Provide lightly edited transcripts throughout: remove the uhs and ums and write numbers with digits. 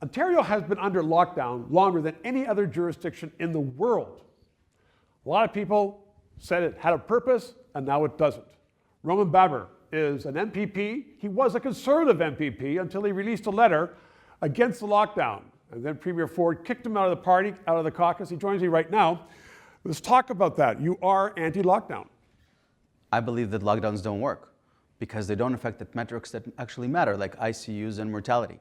Ontario has been under lockdown longer than any other jurisdiction in the world. A lot of people said it had a purpose, and now it doesn't. Roman Baber is an MPP. He was a Conservative MPP until he released a letter against the lockdown. And then Premier Ford kicked him out of the party, out of the caucus. He joins me right now. Let's talk about that. You are anti-lockdown. I believe that lockdowns don't work because they don't affect the metrics that actually matter, like ICUs and mortality.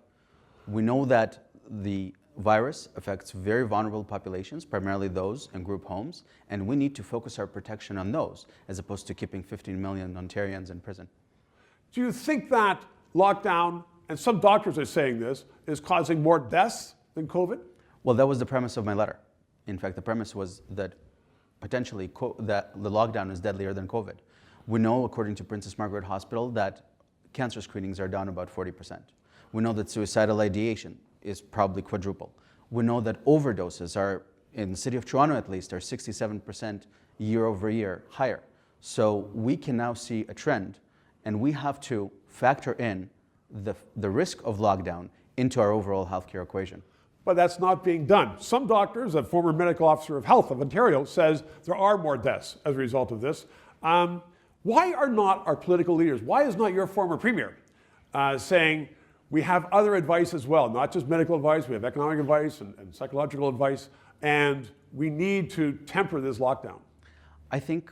We know that the virus affects very vulnerable populations, primarily those in group homes, and we need to focus our protection on those as opposed to keeping 15 million Ontarians in prison. Do you think that lockdown, and some doctors are saying this, is causing more deaths than COVID? Well, that was the premise of my letter. In fact, the premise was that potentially that the lockdown is deadlier than COVID. We know, according to Princess Margaret Hospital, that cancer screenings are down about 40%. We know that suicidal ideation is probably quadruple. We know that overdoses are, in the city of Toronto at least, are 67% year over year higher. So we can now see a trend, and we have to factor in the risk of lockdown into our overall healthcare equation. But that's not being done. Some doctors, a former medical officer of health of Ontario, says there are more deaths as a result of this. Why are not our political leaders, why is not your former premier saying we have other advice as well, not just medical advice, we have economic advice and psychological advice, and we need to temper this lockdown? I think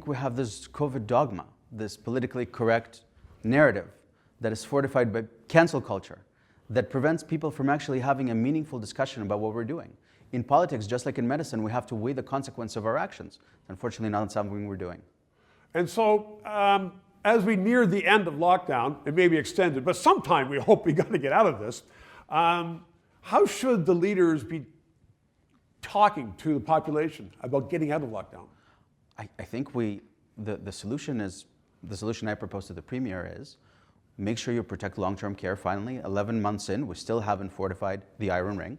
we have this COVID dogma, this politically correct narrative that is fortified by cancel culture that prevents people from actually having a meaningful discussion about what we're doing. In politics, just like in medicine, we have to weigh the consequence of our actions. Unfortunately, not something we're doing. And so, as we near the end of lockdown, it may be extended, but sometime we hope we got to get out of this. How should the leaders be talking to the population about getting out of lockdown? I think the solution I propose to the Premier is make sure you protect long-term care. Finally, 11 months in, we still haven't fortified the iron ring.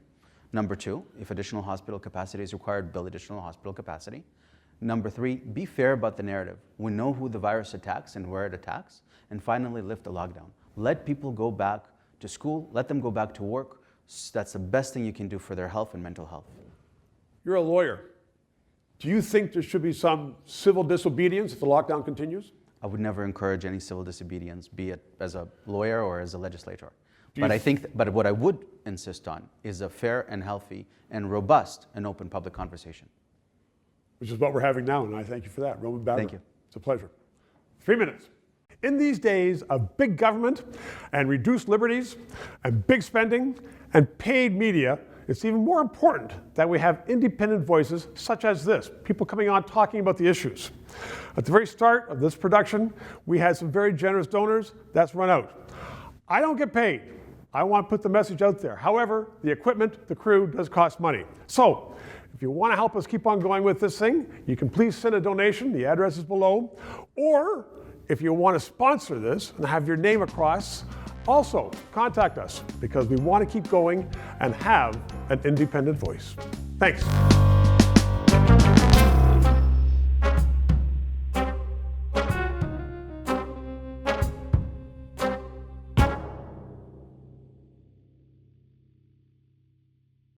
Number two, if additional hospital capacity is required, build additional hospital capacity. Number three, be fair about the narrative. We know who the virus attacks and where it attacks. And finally, lift the lockdown. Let people go back to school. Let them go back to work. That's the best thing you can do for their health and mental health. You're a lawyer. Do you think there should be some civil disobedience if the lockdown continues? I would never encourage any civil disobedience, be it as a lawyer or as a legislator. But what I would insist on is a fair and healthy and robust and open public conversation. Which is what we're having now, and I thank you for that. Roman Baber. Thank you. It's a pleasure. 3 minutes. In these days of big government and reduced liberties and big spending and paid media, it's even more important that we have independent voices such as this, people coming on talking about the issues. At the very start of this production, we had some very generous donors. That's run out. I don't get paid. I want to put the message out there. However, the equipment, the crew does cost money. So, if you want to help us keep on going with this thing, you can please send a donation. The address is below. Or if you want to sponsor this and have your name across, also contact us because we want to keep going and have an independent voice. Thanks.